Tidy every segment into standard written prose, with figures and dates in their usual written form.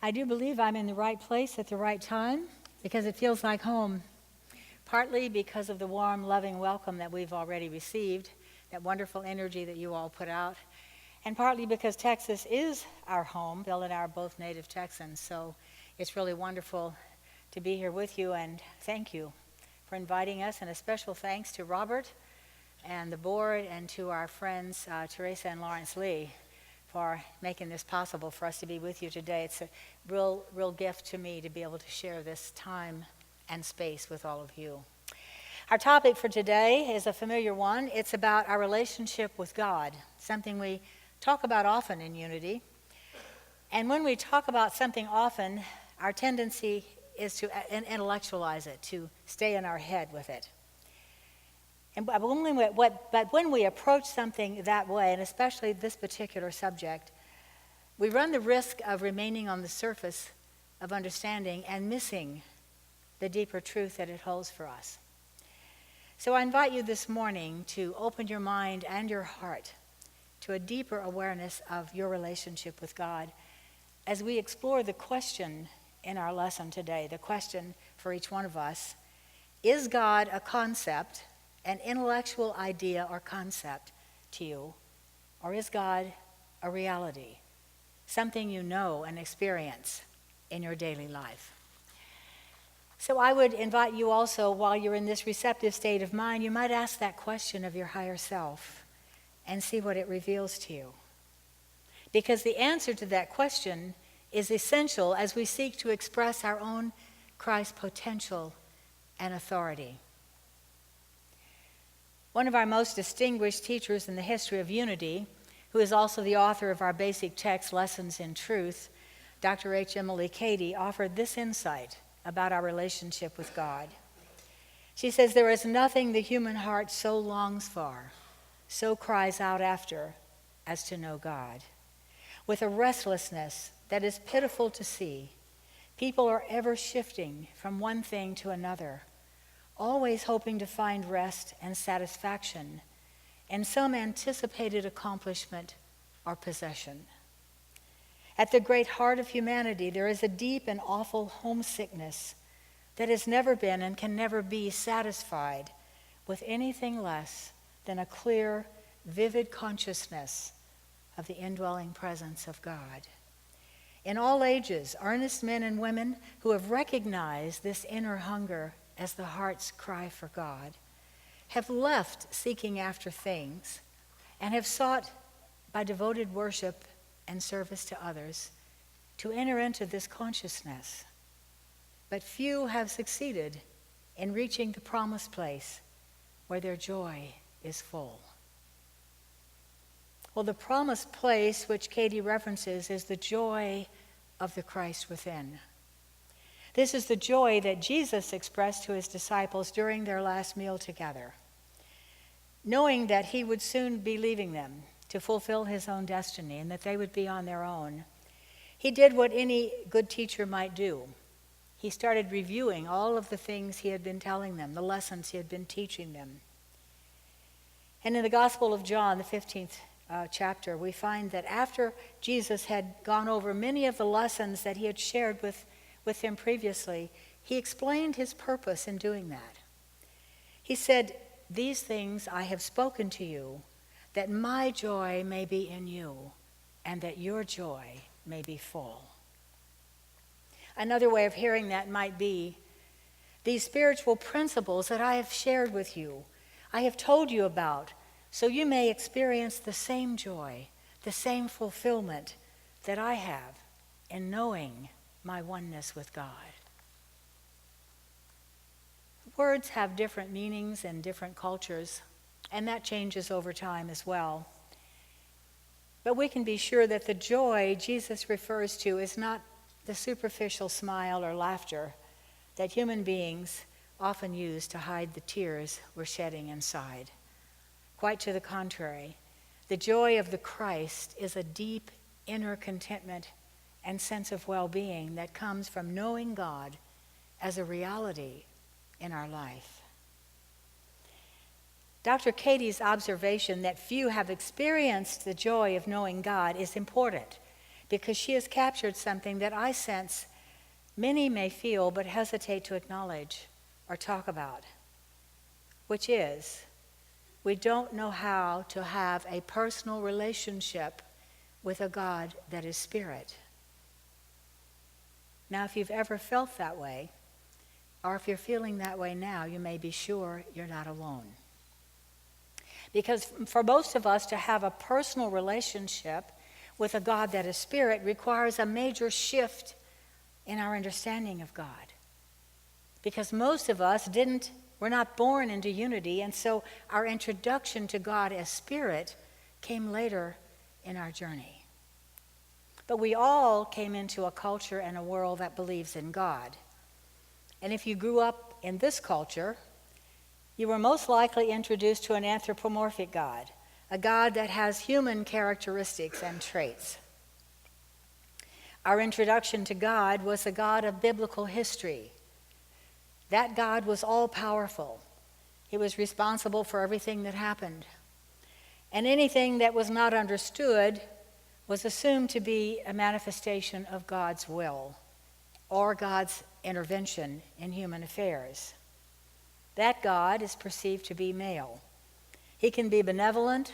I do believe I'm in the right place at the right time because it feels like home, partly because of the warm, loving welcome that we've already received, that wonderful energy that you all put out, and partly because Texas is our home. Bill and I are both native Texans, so it's really wonderful to be here with you, and thank you for inviting us, and a special thanks to Robert and the board and to our friends Teresa and Lawrence Lee for making this possible for us to be with you today. It's a real gift to me to be able to share this time and space with all of you. Our topic for today is a familiar one. It's about our relationship with God, something we talk about often in Unity. And when we talk about something often, our tendency is to intellectualize it, to stay in our head with it. But when we approach something that way, and especially this particular subject, we run the risk of remaining on the surface of understanding and missing the deeper truth that it holds for us. So I invite you this morning to open your mind and your heart to a deeper awareness of your relationship with God as we explore the question in our lesson today, the question for each one of us: is God a concept, an intellectual idea or concept to you, or is God a reality, something you know and experience in your daily life? So I would invite you also, while you're in this receptive state of mind, you might ask that question of your higher self and see what it reveals to you. Because the answer to that question is essential as we seek to express our own Christ potential and authority. One of our most distinguished teachers in the history of Unity, who is also the author of our basic text, Lessons in Truth, Dr. H. Emily Cady, offered this insight about our relationship with God. She says, "There is nothing the human heart so longs for, so cries out after, as to know God. With a restlessness that is pitiful to see, people are ever shifting from one thing to another, always hoping to find rest and satisfaction in some anticipated accomplishment or possession. At the great heart of humanity, there is a deep and awful homesickness that has never been and can never be satisfied with anything less than a clear, vivid consciousness of the indwelling presence of God. In all ages, earnest men and women who have recognized this inner hunger as the heart's cry for God have left seeking after things and have sought by devoted worship and service to others to enter into this consciousness. But few have succeeded in reaching the promised place where their joy is full." Well, the promised place which Cady references is the joy of the Christ within. This is the joy that Jesus expressed to his disciples during their last meal together. Knowing that he would soon be leaving them to fulfill his own destiny and that they would be on their own, he did what any good teacher might do. He started reviewing all of the things he had been telling them, the lessons he had been teaching them. And in the Gospel of John, the 15th chapter, we find that after Jesus had gone over many of the lessons that he had shared with them previously, he explained his purpose in doing that. He said, "These things I have spoken to you, that my joy may be in you, and that your joy may be full." Another way of hearing that might be, "These spiritual principles that I have shared with you, I have told you about, so you may experience the same joy, the same fulfillment that I have in knowing my oneness with God." Words have different meanings in different cultures, and that changes over time as well. But we can be sure that the joy Jesus refers to is not the superficial smile or laughter that human beings often use to hide the tears we're shedding inside. Quite to the contrary, the joy of the Christ is a deep inner contentment and sense of well-being that comes from knowing God as a reality in our life. Dr. Cady's observation that few have experienced the joy of knowing God is important because she has captured something that I sense many may feel but hesitate to acknowledge or talk about, which is we don't know how to have a personal relationship with a God that is spirit. Now, if you've ever felt that way, or if you're feeling that way now, you may be sure you're not alone. Because for most of us to have a personal relationship with a God that is spirit requires a major shift in our understanding of God. Because most of us we're not born into unity, and so our introduction to God as spirit came later in our journey. But we all came into a culture and a world that believes in God. And if you grew up in this culture, you were most likely introduced to an anthropomorphic God, a God that has human characteristics and traits. Our introduction to God was the God of biblical history. That God was all-powerful. He was responsible for everything that happened. And anything that was not understood was assumed to be a manifestation of God's will or God's intervention in human affairs. That God is perceived to be male. He can be benevolent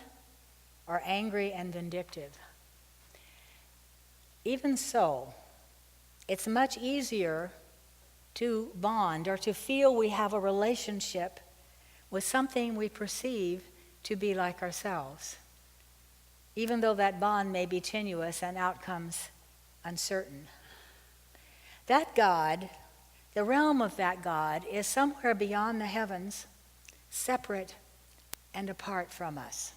or angry and vindictive. Even so, it's much easier to bond or to feel we have a relationship with something we perceive to be like ourselves, even though that bond may be tenuous and outcomes uncertain. That God, the realm of that God, is somewhere beyond the heavens, separate and apart from us.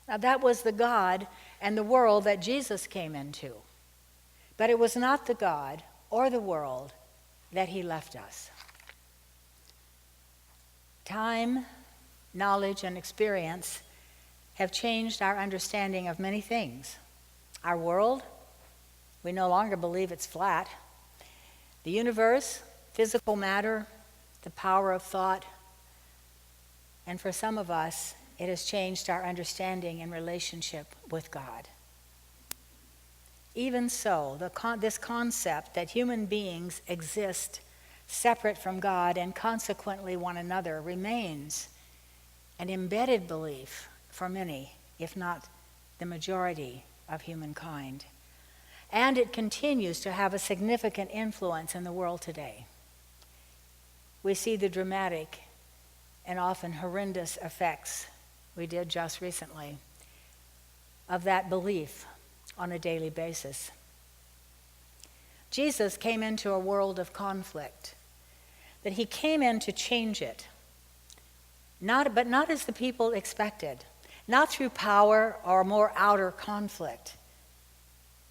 Now, that was the God and the world that Jesus came into, but it was not the God or the world that he left us. Time, knowledge, and experience have changed our understanding of many things. Our world, we no longer believe it's flat. The universe, physical matter, the power of thought, and for some of us, it has changed our understanding and relationship with God. Even so, this concept that human beings exist separate from God and consequently one another remains an embedded belief for many, if not the majority of humankind. And it continues to have a significant influence in the world today. We see the dramatic and often horrendous effects we did just recently of that belief on a daily basis. Jesus came into a world of conflict, that he came in to change it, but not as the people expected, not through power or more outer conflict.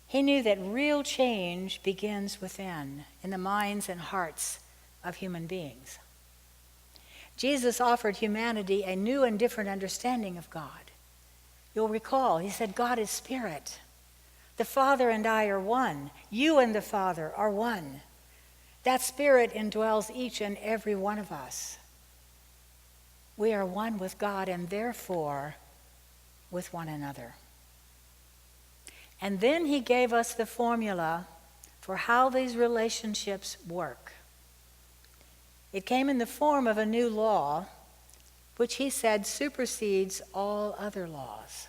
He knew that real change begins within, in the minds and hearts of human beings. Jesus offered humanity a new and different understanding of God. You'll recall, he said, God is spirit. The Father and I are one. You and the Father are one. That spirit indwells each and every one of us. We are one with God and therefore with one another. And then he gave us the formula for how these relationships work. It came in the form of a new law, which he said supersedes all other laws.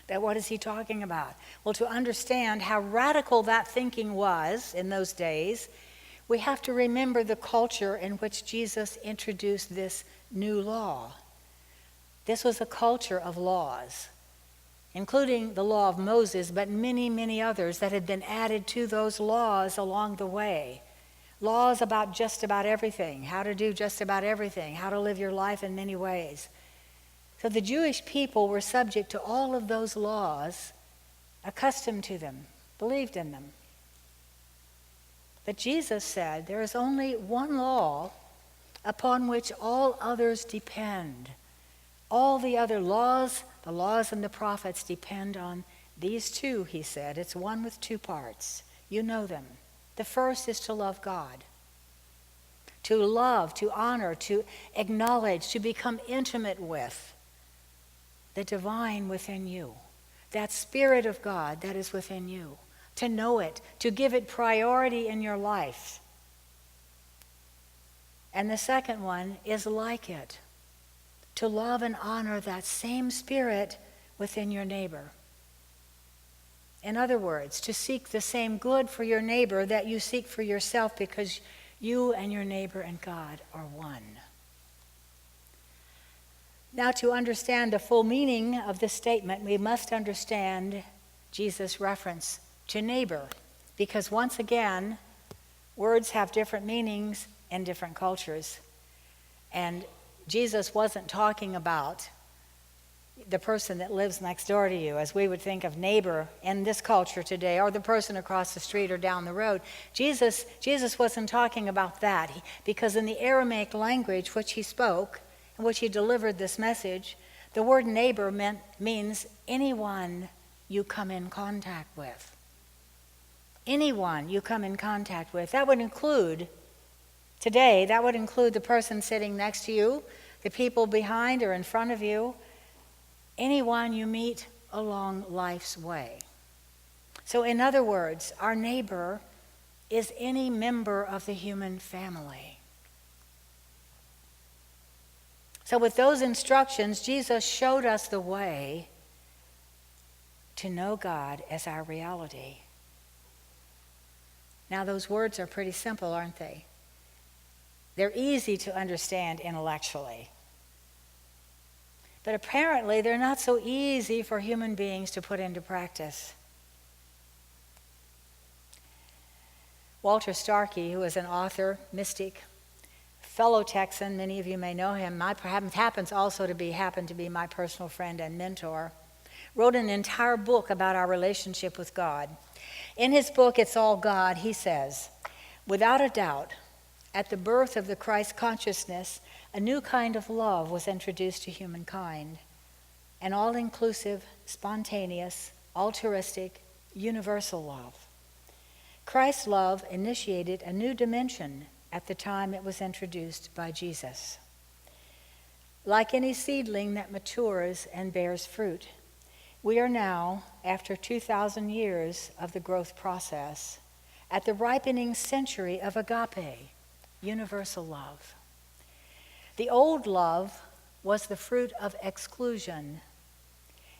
Now, what is he talking about? Well, to understand how radical that thinking was in those days, we have to remember the culture in which Jesus introduced this new law. This was a culture of laws, including the law of Moses, but many, many others that had been added to those laws along the way. Laws about just about everything, how to do just about everything, how to live your life in many ways. So the Jewish people were subject to all of those laws, accustomed to them, believed in them. But Jesus said there is only one law upon which all others depend. All the other laws, the laws and the prophets depend on these two, he said. It's one with two parts. You know them. The first is to love God. To love, to honor, to acknowledge, to become intimate with the divine within you. that Spirit of God that is within you, to know it, to give it priority in your life. And the second one is like it, to love and honor that same Spirit within your neighbor. In other words, to seek the same good for your neighbor that you seek for yourself, because you and your neighbor and God are one. Now, to understand the full meaning of this statement, we must understand Jesus' reference to neighbor, because once again, words have different meanings in different cultures. And Jesus wasn't talking about the person that lives next door to you, as we would think of neighbor in this culture today, or the person across the street or down the road. Jesus wasn't talking about that, because in the Aramaic language which he spoke, in which he delivered this message, the word neighbor means anyone you come in contact with. Anyone you come in contact with. That would include, today, that would include the person sitting next to you, the people behind or in front of you, anyone you meet along life's way. So in other words, our neighbor is any member of the human family. So with those instructions, Jesus showed us the way to know God as our reality. Now those words are pretty simple, aren't they? They're easy to understand intellectually. But apparently they're not so easy for human beings to put into practice. Walter Starkey, who is an author, mystic, fellow Texan, many of you may know him, happens also to be my personal friend and mentor, wrote an entire book about our relationship with God. In his book, It's All God, he says, without a doubt, at the birth of the Christ consciousness, a new kind of love was introduced to humankind, an all-inclusive, spontaneous, altruistic, universal love. Christ's love initiated a new dimension at the time it was introduced by Jesus. Like any seedling that matures and bears fruit, we are now, after 2,000 years of the growth process, at the ripening century of agape, universal love. The old love was the fruit of exclusion.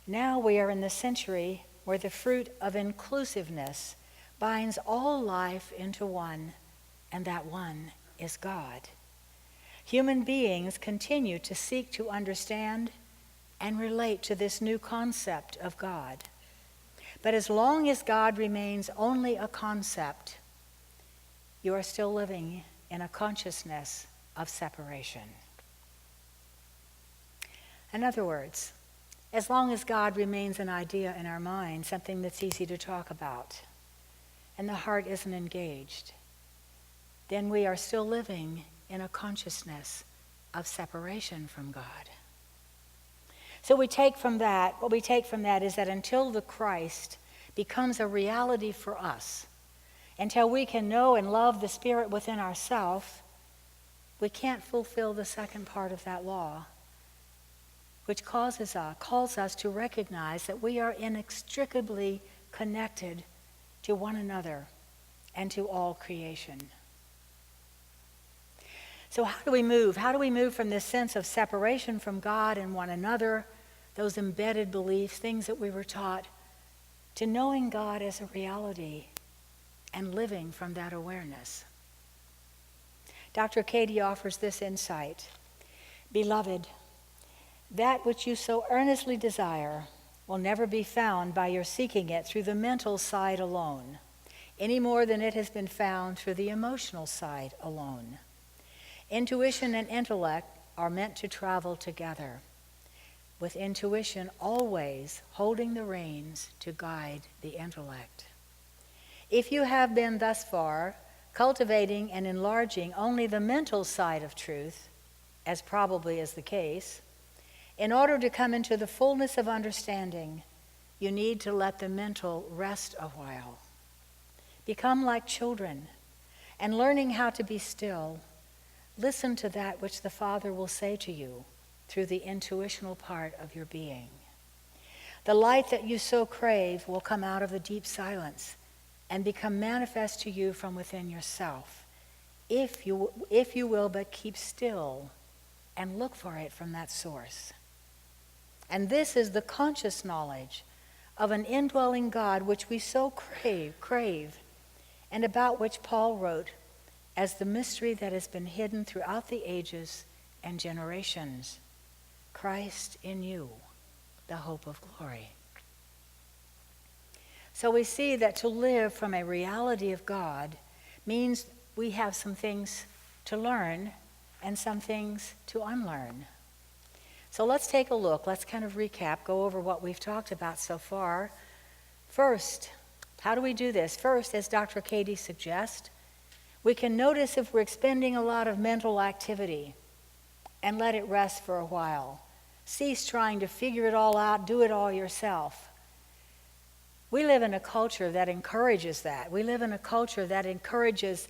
Now we are in the century where the fruit of inclusiveness binds all life into one, and that one is God. Human beings continue to seek to understand and relate to this new concept of God. But as long as God remains only a concept, you are still living in a consciousness of separation. In other words, as long as God remains an idea in our mind, something that's easy to talk about, and the heart isn't engaged, then we are still living in a consciousness of separation from God. So what we take from that is that until the Christ becomes a reality for us, until we can know and love the Spirit within ourselves, we can't fulfill the second part of that law, which calls us to recognize that we are inextricably connected to one another and to all creation. So how do we move? How do we move from this sense of separation from God and one another, those embedded beliefs, things that we were taught, to knowing God as a reality and living from that awareness? Dr. Katie offers this insight. Beloved, that which you so earnestly desire will never be found by your seeking it through the mental side alone, any more than it has been found through the emotional side alone. Intuition and intellect are meant to travel together, with intuition always holding the reins to guide the intellect. If you have been thus far cultivating and enlarging only the mental side of truth, as probably is the case, in order to come into the fullness of understanding, you need to let the mental rest a while. Become like children, and learning how to be still, listen to that which the Father will say to you through the intuitional part of your being. The light that you so crave will come out of the deep silence and become manifest to you from within yourself, if you will but keep still and look for it from that source. And this is the conscious knowledge of an indwelling God which we so crave, and about which Paul wrote as the mystery that has been hidden throughout the ages and generations, Christ in you, the hope of glory. So we see that to live from a reality of God means we have some things to learn and some things to unlearn. So let's take a look. Let's kind of recap, go over what we've talked about so far. First, how do we do this? First, as Dr. Katie suggests, we can notice if we're expending a lot of mental activity and let it rest for a while. Cease trying to figure it all out, do it all yourself. We live in a culture that encourages that. We live in a culture that encourages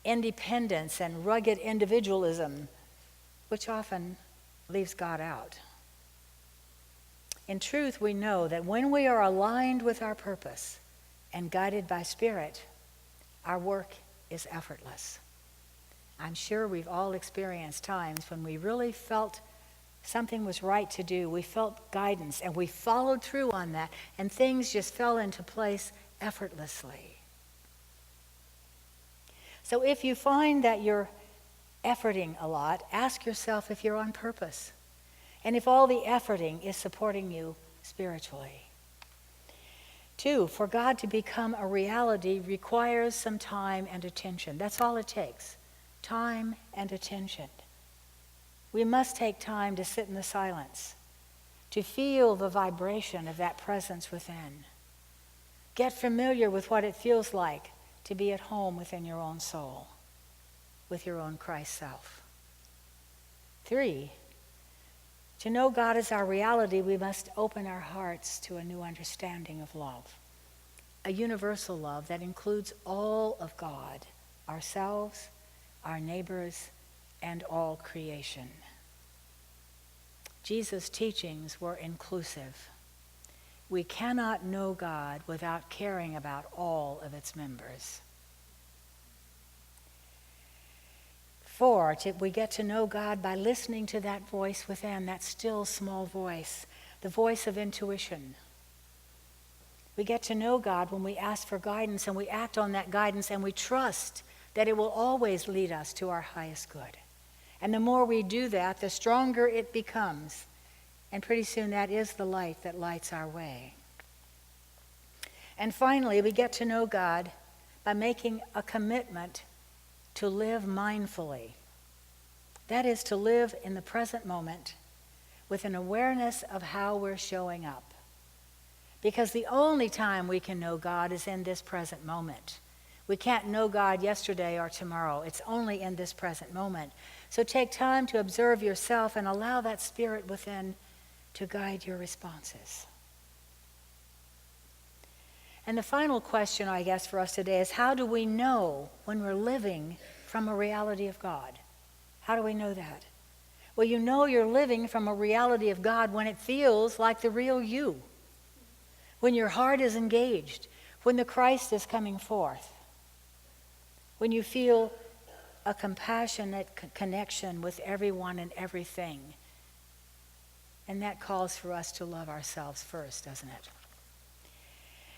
independence and rugged individualism, which often leaves God out. In truth, we know that when we are aligned with our purpose and guided by Spirit, our work is effortless. I'm sure we've all experienced times when we really felt something was right to do. We felt guidance and we followed through on that, and things just fell into place effortlessly. So if you find that you're efforting a lot, ask yourself if you're on purpose and if all the efforting is supporting you spiritually. 2, for God to become a reality requires some time and attention. That's all it takes, time and attention. We must take time to sit in the silence, to feel the vibration of that presence within. Get familiar with what it feels like to be at home within your own soul, with your own Christ self. 3, to know God as our reality, we must open our hearts to a new understanding of love, a universal love that includes all of God, ourselves, our neighbors, and all creation. Jesus' teachings were inclusive. We cannot know God without caring about all of its members. 4, we get to know God by listening to that voice within, that still small voice, the voice of intuition. We get to know God when we ask for guidance and we act on that guidance and we trust that it will always lead us to our highest good. And the more we do that, the stronger it becomes. And pretty soon that is the light that lights our way. And finally, we get to know God by making a commitment to live mindfully. That is, to live in the present moment with an awareness of how we're showing up. Because the only time we can know God is in this present moment. We can't know God yesterday or tomorrow. It's only in this present moment. So take time to observe yourself and allow that Spirit within to guide your responses. And the final question, I guess, for us today is, how do we know when we're living from a reality of God? How do we know that? Well, you know you're living from a reality of God when it feels like the real you, when your heart is engaged, when the Christ is coming forth, when you feel a compassionate connection with everyone and everything. And that calls for us to love ourselves first, doesn't it?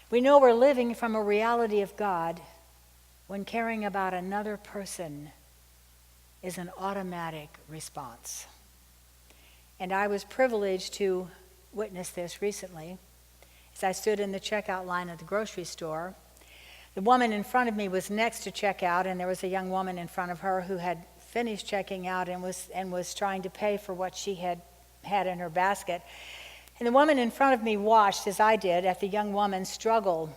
We know we're living from a reality of God when caring about another person is an automatic response. And I was privileged to witness this recently as I stood in the checkout line at the grocery store. The woman in front of me was next to check out, and there was a young woman in front of her who had finished checking out and was trying to pay for what she had in her basket. And the woman in front of me watched, as I did, at the young woman struggle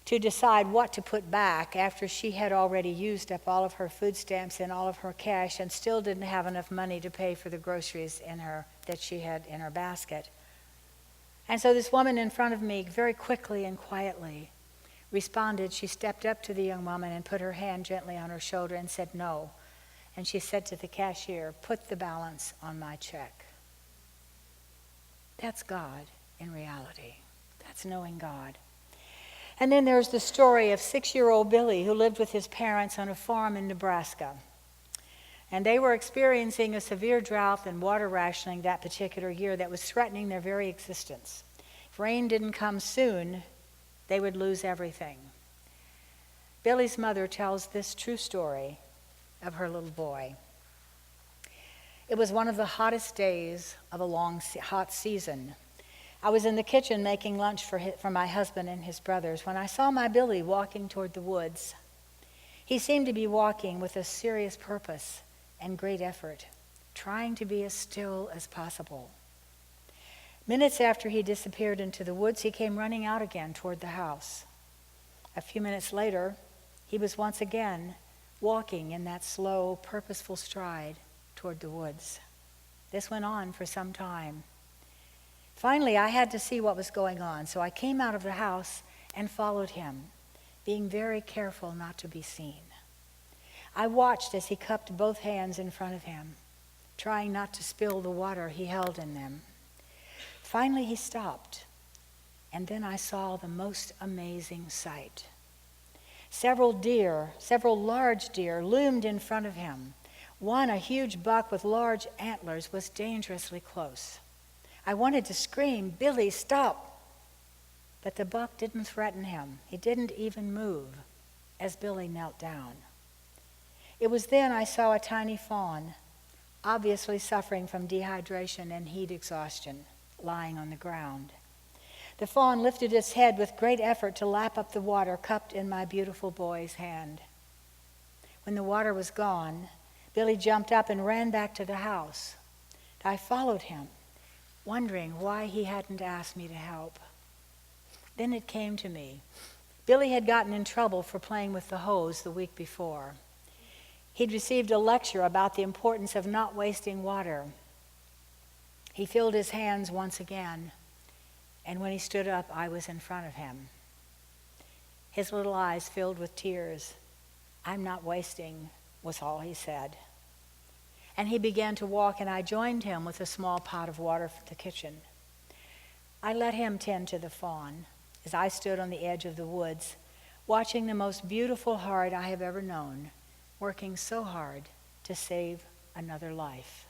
to decide what to put back after she had already used up all of her food stamps and all of her cash and still didn't have enough money to pay for the groceries that she had in her basket. And so this woman in front of me very quickly and quietly responded. She stepped up to the young woman and put her hand gently on her shoulder and said, "No." And she said to the cashier, "Put the balance on my check." That's God in reality. That's knowing God. And then there's the story of 6-year-old Billy, who lived with his parents on a farm in Nebraska. And they were experiencing a severe drought and water rationing that particular year that was threatening their very existence. If rain didn't come soon, they would lose everything. Billy's mother tells this true story of her little boy. It was one of the hottest days of a long, hot season. I was in the kitchen making lunch for my husband and his brothers when I saw my Billy walking toward the woods. He seemed to be walking with a serious purpose and great effort, trying to be as still as possible. Minutes after he disappeared into the woods, he came running out again toward the house. A few minutes later, he was once again walking in that slow, purposeful stride toward the woods. This went on for some time. Finally, I had to see what was going on, so I came out of the house and followed him, being very careful not to be seen. I watched as he cupped both hands in front of him, trying not to spill the water he held in them. Finally, he stopped, and then I saw the most amazing sight. Several large deer loomed in front of him. One, a huge buck with large antlers, was dangerously close. I wanted to scream, "Billy, stop!" But the buck didn't threaten him. He didn't even move as Billy knelt down. It was then I saw a tiny fawn, obviously suffering from dehydration and heat exhaustion, lying on the ground. The fawn lifted its head with great effort to lap up the water cupped in my beautiful boy's hand. When the water was gone, Billy jumped up and ran back to the house. I followed him, wondering why he hadn't asked me to help. Then it came to me. Billy had gotten in trouble for playing with the hose the week before. He'd received a lecture about the importance of not wasting water. He filled his hands once again, and when he stood up, I was in front of him. His little eyes filled with tears. "I'm not wasting," was all he said. And he began to walk, and I joined him with a small pot of water from the kitchen. I let him tend to the fawn as I stood on the edge of the woods, watching the most beautiful heart I have ever known, working so hard to save another life.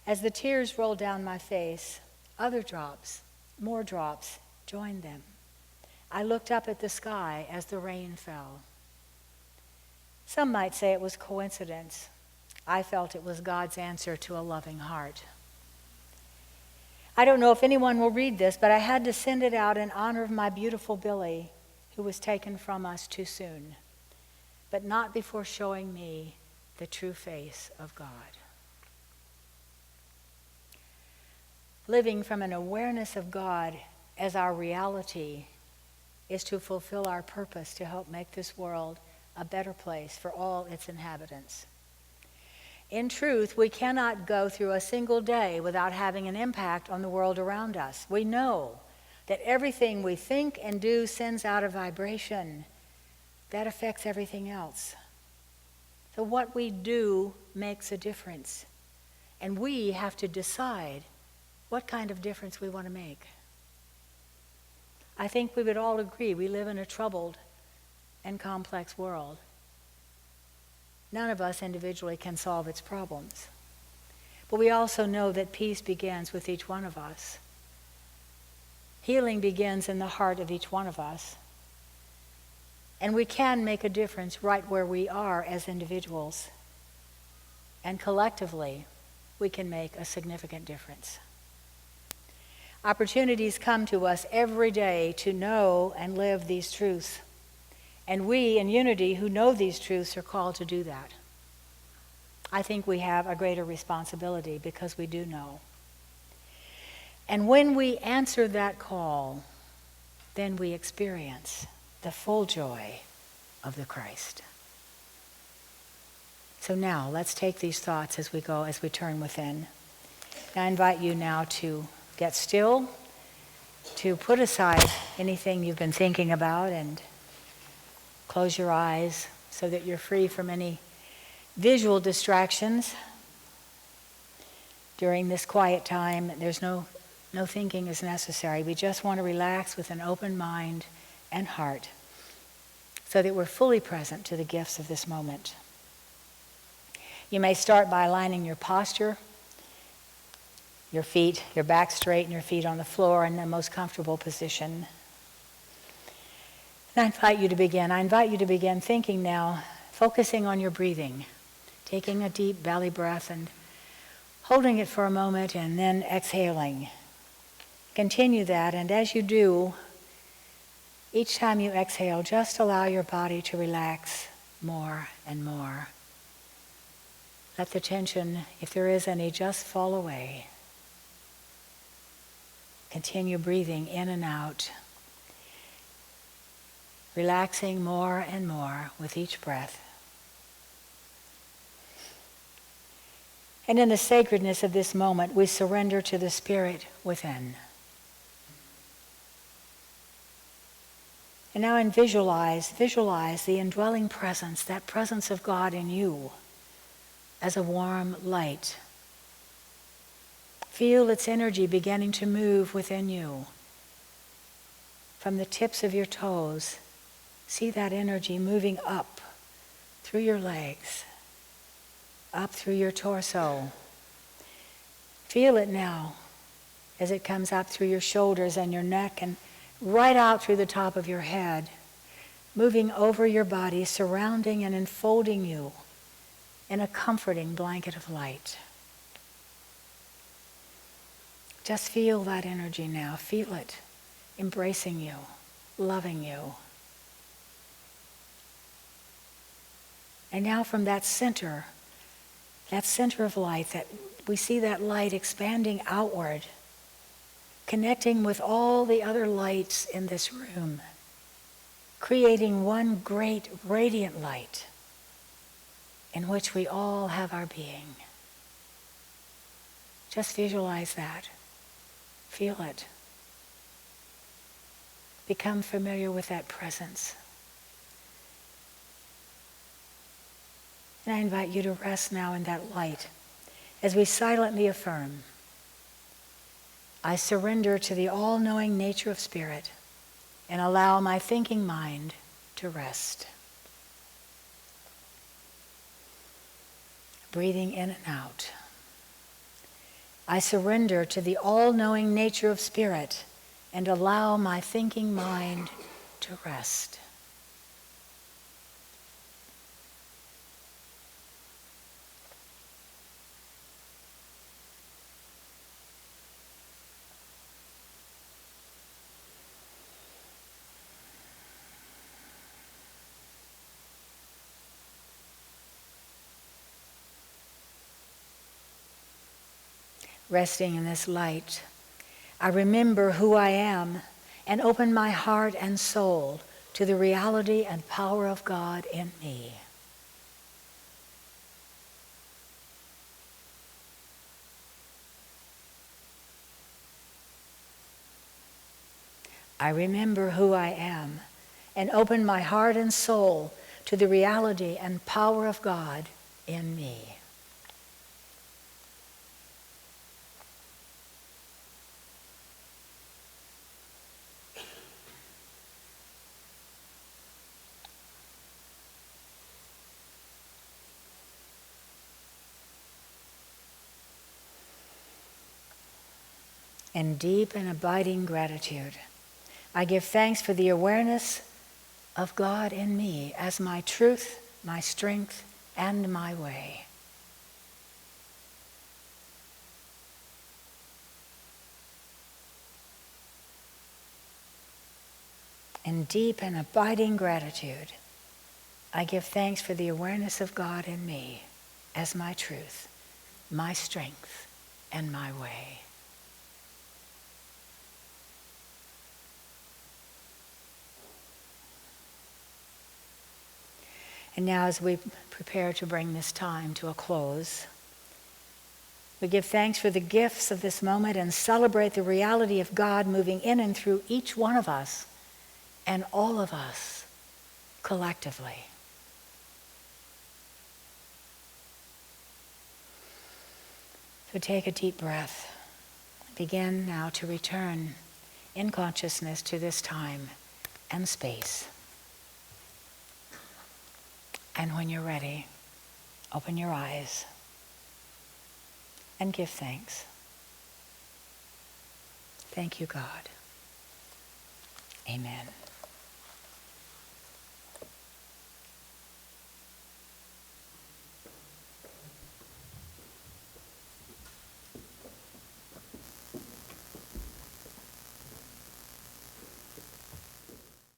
As the tears rolled down my face, other drops, more drops, joined them. I looked up at the sky as the rain fell. Some might say it was coincidence. I felt it was God's answer to a loving heart. I don't know if anyone will read this, but I had to send it out in honor of my beautiful Billy, who was taken from us too soon, but not before showing me the true face of God. Living from an awareness of God as our reality is to fulfill our purpose to help make this world a better place for all its inhabitants. In truth, we cannot go through a single day without having an impact on the world around us. We know that everything we think and do sends out a vibration that affects everything else. So what we do makes a difference. And we have to decide what kind of difference we want to make. I think we would all agree we live in a troubled and complex world. None of us individually can solve its problems. But we also know that peace begins with each one of us. Healing begins in the heart of each one of us. And we can make a difference right where we are as individuals. And collectively, we can make a significant difference. Opportunities come to us every day to know and live these truths. And we in Unity who know these truths are called to do that. I think we have a greater responsibility because we do know. And when we answer that call, then we experience the full joy of the Christ. So now, let's take these thoughts as we turn within. I invite you now to get still, to put aside anything you've been thinking about and close your eyes so that you're free from any visual distractions during this quiet time. There's no No thinking is necessary. We just want to relax with an open mind and heart so that we're fully present to the gifts of this moment. You may start by aligning your posture, your feet, your back straight and your feet on the floor in the most comfortable position. And I invite you to begin thinking now, focusing on your breathing, taking a deep belly breath and holding it for a moment and then exhaling. Continue that, and as you do, each time you exhale, just allow your body to relax more and more. Let the tension, if there is any, just fall away. Continue breathing in and out, relaxing more and more with each breath. And in the sacredness of this moment, we surrender to the Spirit within. And now visualize the indwelling presence, that presence of God in you, as a warm light. Feel its energy beginning to move within you. From the tips of your toes, see that energy moving up through your legs, up through your torso. Feel it now as it comes up through your shoulders and your neck and right out through the top of your head, moving over your body, surrounding and enfolding you in a comforting blanket of light. Just feel that energy now. Feel it embracing you, loving you. And now from that center of light, that we see that light expanding outward, connecting with all the other lights in this room, creating one great radiant light in which we all have our being. Just visualize that. Feel it. Become familiar with that presence. And I invite you to rest now in that light as we silently affirm, I surrender to the all-knowing nature of Spirit and allow my thinking mind to rest. Breathing in and out. I surrender to the all-knowing nature of Spirit and allow my thinking mind to rest. Resting in this light, I remember who I am and open my heart and soul to the reality and power of God in me. I remember who I am and open my heart and soul to the reality and power of God in me. In deep and abiding gratitude, I give thanks for the awareness of God in me as my truth, my strength, and my way. In deep and abiding gratitude, I give thanks for the awareness of God in me as my truth, my strength, and my way. And now as we prepare to bring this time to a close, we give thanks for the gifts of this moment and celebrate the reality of God moving in and through each one of us and all of us collectively. So take a deep breath. begin now to return in consciousness to this time and space. And when you're ready, open your eyes and give thanks. Thank you, God. Amen.